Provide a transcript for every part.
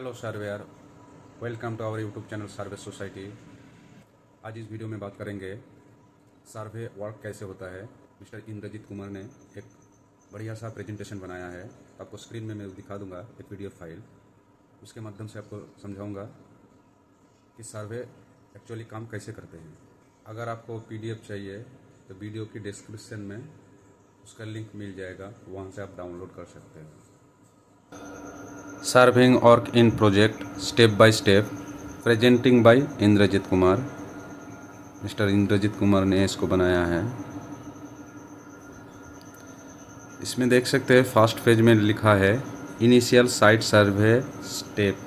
Hello surveyor, welcome to our YouTube channel survey society. आज इस video में बात करेंगे सर्वे वर्क कैसे होता है। मिस्टर इंद्रजीत कुमार ने एक बढ़िया सा प्रेजेंटेशन बनाया है। आपको स्क्रीन में मैं दिखा दूंगा एक पीडीएफ फाइल, उसके माध्यम से आपको समझाऊंगा कि सर्वे एक्चुअली काम कैसे करते हैं। अगर आपको पीडीएफ चाहिए तो वीडियो की डिस्क्रिप्शन में उसका लिंक मिल जाएगा, वहाँ से आप डाउनलोड कर सकते हैं। Surveying work in project step by step, presenting by Indrajeet Kumar. Mister Indrajeet Kumar ने इसको बनाया है। इसमें देख सकते हैं फर्स्ट पेज में लिखा है initial site survey step,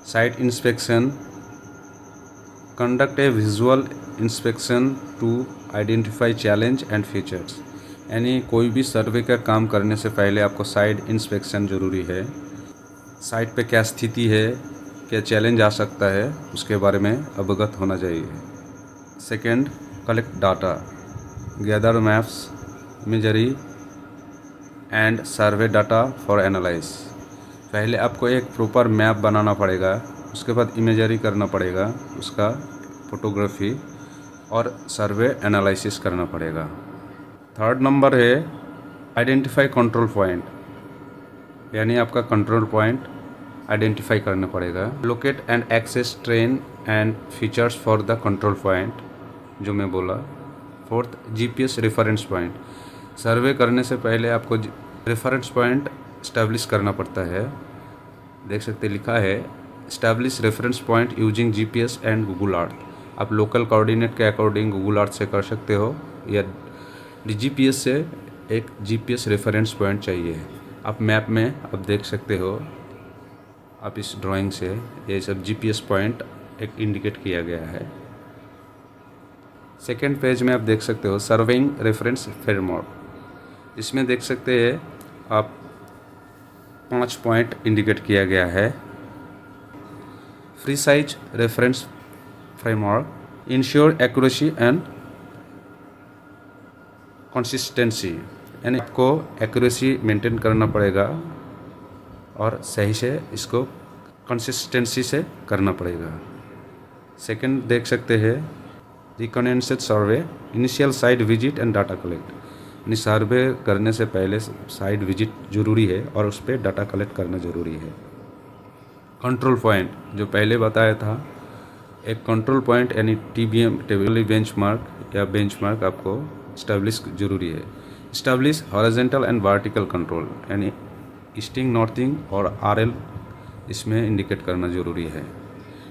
site inspection, conduct a visual inspection to identify challenge and features. यानी कोई भी सर्वे का काम करने से पहले आपको साइट इंस्पेक्शन ज़रूरी है। साइट पे क्या स्थिति है, क्या चैलेंज आ सकता है, उसके बारे में अवगत होना चाहिए। Second, collect data, gather maps, imagery and survey data for analyse. पहले आपको एक प्रॉपर मैप बनाना पड़ेगा, उसके बाद इमेजरी करना पड़ेगा, उसका फोटोग्राफी और सर्वे एनालिसिस करना पड़ेगा। थर्ड नंबर है आइडेंटिफाई कंट्रोल पॉइंट, यानी आपका कंट्रोल पॉइंट आइडेंटिफाई करना पड़ेगा। Locate and access terrain and features for the control point, जो मैं बोला। Fourth, GPS reference point, survey करने से पहले आपको रेफरेंस पॉइंट इस्टेब्लिश करना पड़ता है। देख सकते लिखा है establish reference point using GPS and Google Earth. आप लोकल कोऑर्डिनेट के अकॉर्डिंग गूगल अर्थ से कर सकते हो, या जीपीएस से एक जीपीएस रेफरेंस पॉइंट चाहिए। आप मैप में आप देख सकते हो, आप इस ड्राइंग से ये सब जीपीएस पॉइंट एक इंडिकेट किया गया है। सेकेंड पेज में आप देख सकते हो सर्विंग रेफरेंस फ्रेमवर्क। इसमें देख सकते हैं आप 5 पॉइंट इंडिकेट किया गया है। Free size reference framework, ensure accuracy and consistency, यानी आपको एक्यूरेसी मेंटेन करना पड़ेगा और सही से इसको कंसिस्टेंसी से करना पड़ेगा। सेकंड देख सकते हैं recognization survey, initial site visit and data collect, यानी सर्वे करने से पहले साइट विजिट जरूरी है और उस पर डाटा कलेक्ट करना ज़रूरी है। कंट्रोल पॉइंट, जो पहले बताया था, एक कंट्रोल पॉइंट यानी टीबीएम टेबल बेंचमार्क या बेंचमार्क आपको इस्टेब्लिश जरूरी है। Establish horizontal and vertical control, यानी ईस्टिंग, नॉर्थिंग और आरएल इसमें इंडिकेट करना ज़रूरी है।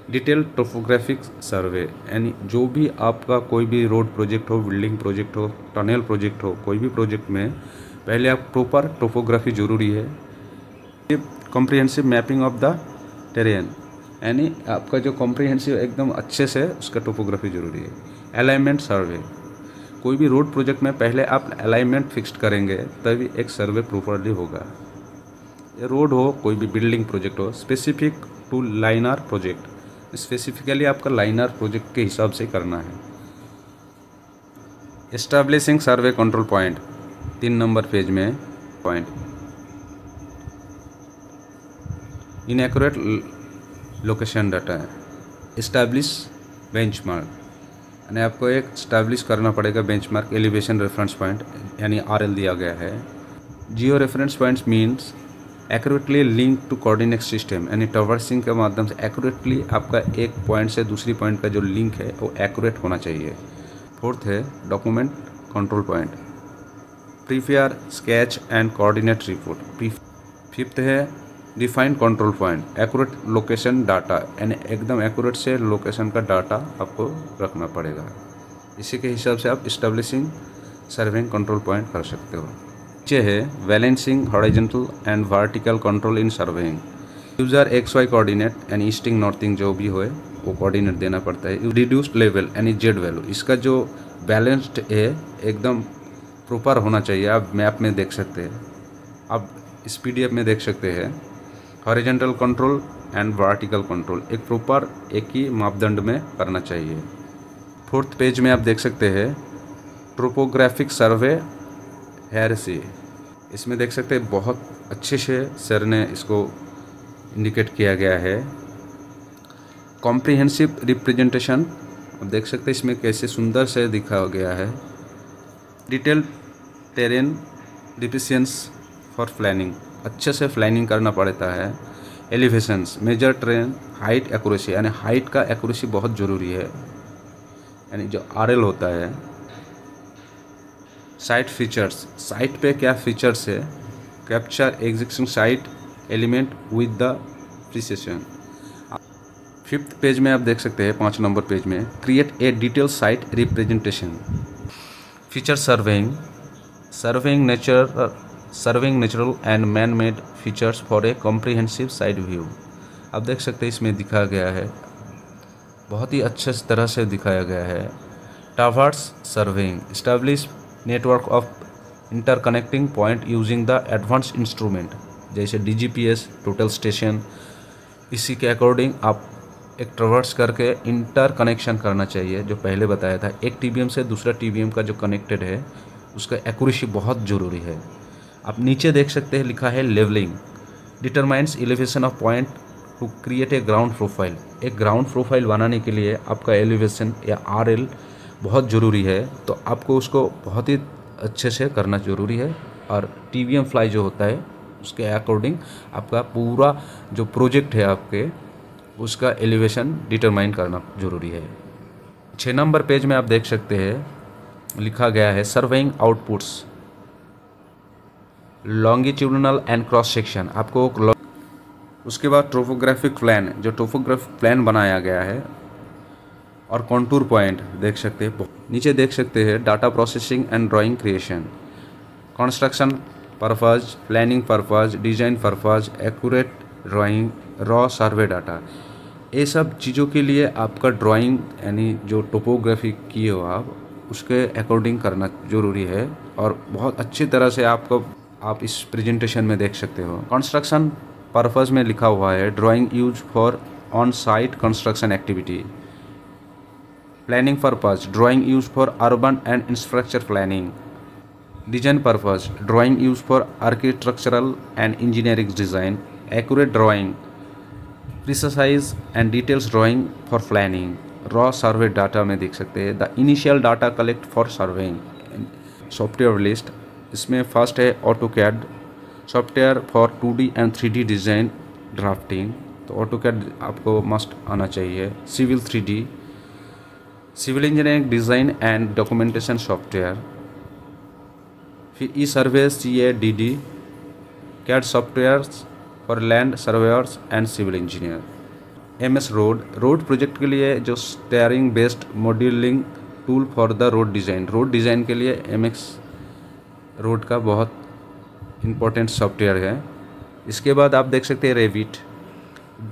डिटेल टोपोग्राफिक सर्वे, यानी जो भी आपका कोई भी रोड प्रोजेक्ट हो, बिल्डिंग प्रोजेक्ट हो, टनल प्रोजेक्ट हो, कोई भी प्रोजेक्ट में पहले आप प्रॉपर टोपोग्राफी ज़रूरी है। Comprehensive mapping of the terrain, यानी आपका जो कॉम्प्रिहेंसिव एकदम अच्छे से उसका टोपोग्राफी ज़रूरी है। अलाइनमेंट सर्वे, कोई भी रोड प्रोजेक्ट में पहले आप अलाइनमेंट फिक्स्ड करेंगे तभी एक सर्वे प्रॉपरली होगा। ये रोड हो, कोई भी बिल्डिंग प्रोजेक्ट हो, specific to linear project, specifically आपका लाइनर प्रोजेक्ट के हिसाब से करना है। Establishing survey control point, 3 number page में पॉइंट। इनएक्यूरेट लोकेशन डाटा है। एस्टैब्लिश बेंचमार्क, यानी आपको एक स्टैब्लिश करना पड़ेगा बेंचमार्क, एलिवेशन रेफरेंस पॉइंट यानी आरएल दिया गया है। Geo reference points means accurately link to coordinate system, यानी ट्रैवर्सिंग के माध्यम से एक्यूरेटली आपका एक पॉइंट से दूसरी पॉइंट का जो लिंक है वो एक्यूरेट होना चाहिए। फोर्थ है document control point, prepare sketch and coordinate report. Fifth है define control point, accurate location data, यानी एकदम एक्यूरेट से लोकेशन का डाटा आपको रखना पड़ेगा। इसी के हिसाब से आप इस्टेब्लिशिंग सर्विंग कंट्रोल पॉइंट कर सकते हो। नीचे है balancing horizontal and vertical control in surveying. User X Y coordinate यानी ईस्टिंग नॉर्थिंग जो भी हो वो कोऑर्डिनेट देना पड़ता है। रिड्यूस्ड लेवल यानी जेड वैल्यू, इसका जो बैलेंस्ड है एकदम प्रॉपर होना चाहिए। आप मैप में देख सकते हैं, आप इस पीडीएफ में देख सकते हैं। Horizontal control and vertical control एक प्रॉपर एक ही मापदंड में करना चाहिए। फोर्थ पेज में आप देख सकते हैं ट्रोपोग्राफिक सर्वे हेरेसी, इसमें देख सकते हैं बहुत अच्छे से सर ने इसको इंडिकेट किया गया है। कॉम्प्रिहेंसिव रिप्रेजेंटेशन, आप देख सकते हैं इसमें कैसे सुंदर से दिखा गया है। Detail terrain deficiencies for planning, अच्छे से प्लानिंग करना पड़ता है। Elevations, measure terrain height accuracy, यानी हाइट का एक्यूरेसी बहुत ज़रूरी है, यानी जो आरएल होता है। साइट फीचर्स, साइट पे क्या फीचर्स है। Capture existing site element with the precision. 5th page में आप देख सकते हैं, 5 नंबर पेज में, create a detail site representation. Feature surveying, surveying natural and man made features for a comprehensive site view. आप देख सकते हैं इसमें दिखाया गया है, बहुत ही अच्छे तरह से दिखाया गया है। Towers surveying, establish network of interconnecting point using the advance instrument, जैसे DGPS, टोटल स्टेशन। इसी के अकॉर्डिंग आप एक ट्रवर्स करके इंटर कनेक्शन करना चाहिए, जो पहले बताया था। एक TBM से दूसरा TBM का जो कनेक्टेड है उसका एक्यूरेसी बहुत ज़रूरी है। आप नीचे देख सकते हैं लिखा है levelling, determines elevation of point to create a ground profile. एक ग्राउंड प्रोफाइल बनाने के लिए आपका एलिवेशन या RL बहुत ज़रूरी है, तो आपको उसको बहुत ही अच्छे से करना ज़रूरी है। और TBM फ्लाई जो होता है उसके अकॉर्डिंग आपका पूरा जो प्रोजेक्ट है आपके, उसका एलिवेशन डिटरमाइन करना ज़रूरी है। 6 नंबर पेज में आप देख सकते हैं लिखा गया है surveying outputs, longitudinal and cross section. आपको उसके बाद टोपोग्राफिक प्लान, जो टोपोग्राफिक प्लान बनाया गया है, और कॉन्टूर पॉइंट देख सकते हैं। नीचे देख सकते हैं data processing and drawing creation, construction purpose, planning purpose, design purpose, accurate drawing, raw survey data. ये सब चीज़ों के लिए आपका ड्राइंग, यानी जो टोपोग्राफी किए हो आप, उसके अकॉर्डिंग करना ज़रूरी है। और बहुत अच्छी तरह से आप इस प्रेजेंटेशन में देख सकते हो। कंस्ट्रक्शन पर्पज़ में लिखा हुआ है drawing use for on site construction activity. Planning purpose, drawing use for urban and infrastructure planning. Design purpose, drawing use for architectural and engineering design. Accurate drawing, precise and details drawing for planning. Raw survey data में देख सकते हैं the initial data collect for surveying. Software list, इसमें first है AutoCAD software for 2D and 3D design drafting, तो AutoCAD आपको must आना चाहिए। Civil 3D, civil engineering design and documentation software. फिर survey CADD, CAD software for land surveyors and civil engineer. MS road project के लिए जो steering based modeling tool for the road design. Road design के लिए MX road का बहुत important software है। इसके बाद आप देख सकते हैं Revit,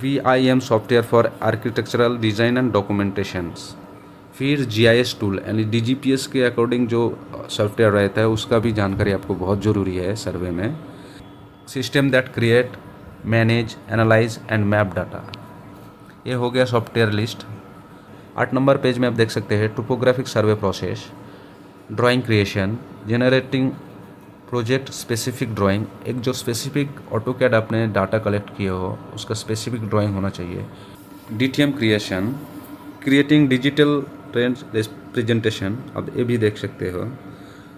VIM software for architectural design and documentations. फिर GIS टूल, यानी DGPS के अकॉर्डिंग जो सॉफ्टवेयर रहता है उसका भी जानकारी आपको बहुत ज़रूरी है सर्वे में। System that create, manage, analyse and map data. ये हो गया सॉफ्टवेयर लिस्ट। 8 नंबर पेज में आप देख सकते हैं topographic survey process, drawing creation, generating project specific drawing. एक जो स्पेसिफिक ऑटोकैड आपने डाटा कलेक्ट किए हो उसका स्पेसिफिक ड्राइंग होना चाहिए। DTM creation, creating digital trend presentation, अब ये भी देख सकते हो।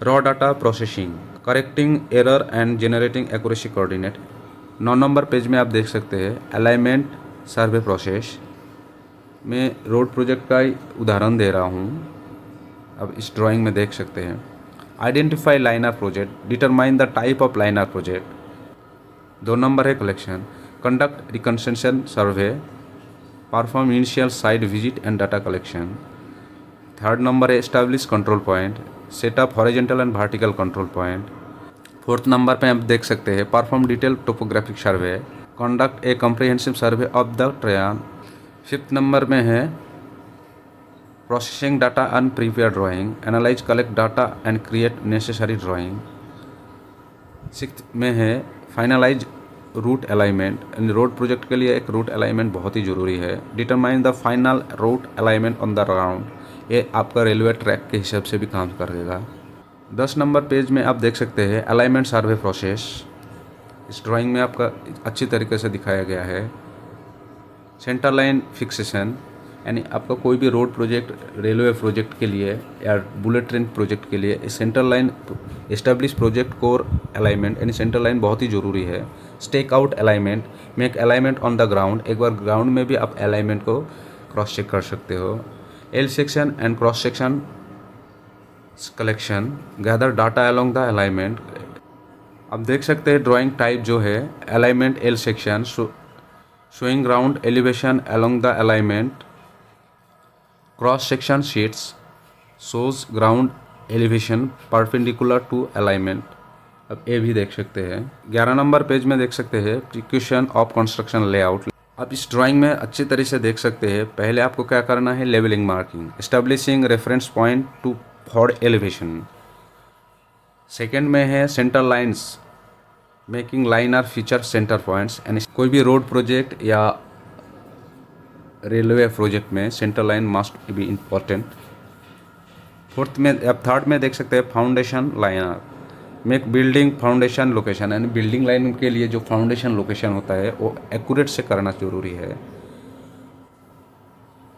Raw data processing, correcting error and generating accuracy coordinate. 9 number page में आप देख सकते हैं अलाइनमेंट सर्वे प्रोसेस। मैं रोड प्रोजेक्ट का ही उदाहरण दे रहा हूँ, अब इस ड्राइंग में देख सकते हैं। Identify liner project, determine the type of liner project. 2 number है collection, conduct reconstruction survey, perform initial site visit and data collection. 3rd number है establish control point, setup horizontal and vertical control point. 4th number पे आप देख सकते हैं perform detail topographic survey, conduct a comprehensive survey of the train. 5th number में है processing data and prepare drawing, analyze collect data and create necessary drawing. 6th में है finalize route alignment. Road project के लिए एक route alignment बहुत ही ज़रूरी है। Determine the final route alignment on the ground, ये आपका रेलवे ट्रैक के हिसाब से भी काम करेगा। 10 नंबर पेज में आप देख सकते हैं अलाइनमेंट सर्वे प्रोसेस, इस ड्राइंग में आपका अच्छी तरीके से दिखाया गया है। सेंटर लाइन फिक्सेशन, यानी आपका कोई भी रोड प्रोजेक्ट, रेलवे प्रोजेक्ट के लिए या बुलेट ट्रेन प्रोजेक्ट के लिए centre line establish project core alignment, यानी सेंटर लाइन बहुत ही ज़रूरी है। Stake out alignment, make alignment on the ground, एक बार ग्राउंड में भी आप अलाइनमेंट को क्रॉस चेक कर सकते हो। L section and cross section collection, gather data along the alignment. आप देख सकते हैं ड्राइंग टाइप जो है alignment L section, showing ground elevation along the alignment. Cross section sheets shows ground elevation perpendicular to alignment. अब ये भी देख सकते हैं। 11 नंबर पेज में देख सकते हैं प्रिकॉशन ऑफ कंस्ट्रक्शन लेआउट। आप इस ड्राइंग में अच्छी तरह से देख सकते हैं। पहले आपको क्या करना है, levelling marking, establishing reference point to for elevation. Second में है centre lines, making line are feature centre points, यानी कोई भी रोड प्रोजेक्ट या रेलवे प्रोजेक्ट में centre line must be important. Fourth में अब थर्ड में देख सकते हैं foundation linear, make building foundation location, यानी बिल्डिंग लाइन के लिए जो फाउंडेशन लोकेशन होता है वो एक्यूरेट से करना जरूरी है।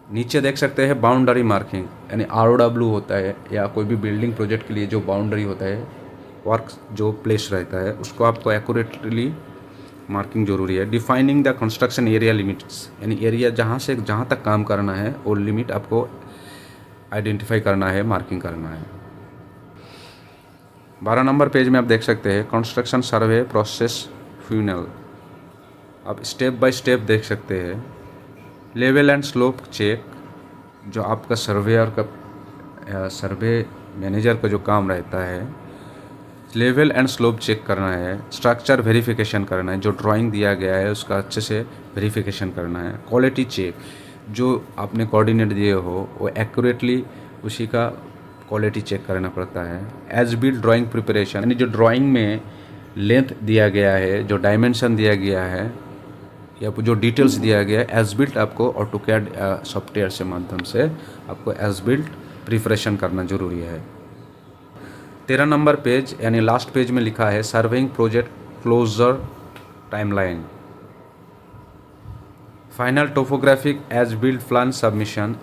नीचे देख सकते हैं बाउंड्री मार्किंग, यानी ROW होता है या कोई भी बिल्डिंग प्रोजेक्ट के लिए जो बाउंड्री होता है, वर्क जो प्लेस रहता है, उसको आपको एक्यूरेटली मार्किंग जरूरी है। Defining the construction area limits, यानी एरिया जहाँ से जहाँ तक काम करना है वो लिमिट आपको आइडेंटिफाई करना है, मार्किंग करना है। 12 नंबर पेज में आप देख सकते हैं कंस्ट्रक्शन सर्वे प्रोसेस फ्यूनल। आप स्टेप बाय स्टेप देख सकते हैं। लेवल एंड स्लोप चेक, जो आपका सर्वेयर का सर्वे मैनेजर का जो काम रहता है, लेवल एंड स्लोप चेक करना है। स्ट्रक्चर वेरिफिकेशन करना है, जो ड्राइंग दिया गया है उसका अच्छे से वेरिफिकेशन करना है। क्वालिटी चेक, जो आपने कोऑर्डिनेट दिए हो वो एक्यूरेटली उसी का क्वालिटी चेक करना पड़ता है। एज बिल्ट ड्राइंग प्रिपरेशन, यानी जो ड्राइंग में लेंथ दिया गया है, जो डायमेंशन दिया गया है या जो डिटेल्स दिया गया है, एज बिल्ट आपको ऑटोकैड सॉफ्टवेयर से माध्यम से आपको एज बिल्ट प्रिपरेशन करना जरूरी है। 13 नंबर पेज यानी लास्ट पेज में लिखा है surveying project closure timeline. Final topographic as built plan submission,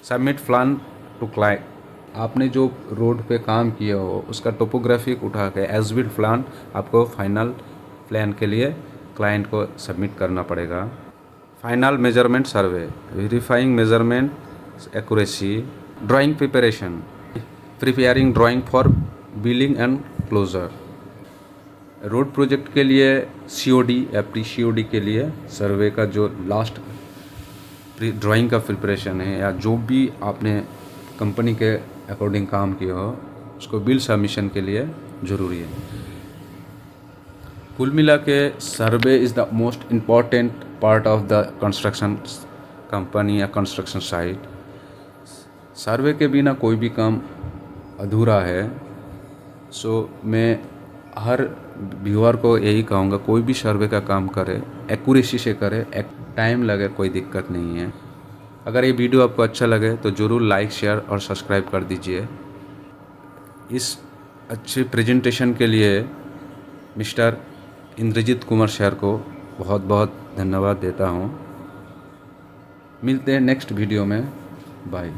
submit plan to client. आपने जो रोड पे काम किया हो उसका टोपोग्राफिक उठा के एज बिल्ट प्लान आपको फाइनल प्लान के लिए क्लाइंट को सबमिट करना पड़ेगा। Final measurement survey, verifying measurement accuracy. Drawing preparation, preparing drawing for billing and closure. Road project के लिए COD या pre-COD के लिए सर्वे का जो लास्ट ड्राइंग का प्रिपरेशन है या जो भी आपने कंपनी के अकॉर्डिंग काम किया हो उसको बिल सबमिशन के लिए ज़रूरी है। कुल मिला के survey is the most important part of the construction company या कंस्ट्रक्शन साइट। सर्वे के बिना कोई भी काम अधूरा है। सो मैं हर व्यूअर को यही कहूँगा, कोई भी सर्वे का काम करे एक्यूरेसी से करे, टाइम लगे कोई दिक्कत नहीं है। अगर ये वीडियो आपको अच्छा लगे तो ज़रूर लाइक, शेयर और सब्सक्राइब कर दीजिए। इस अच्छे प्रेजेंटेशन के लिए मिस्टर इंद्रजीत कुमार सर को बहुत बहुत धन्यवाद देता हूँ। मिलते हैं नेक्स्ट वीडियो में। बाय।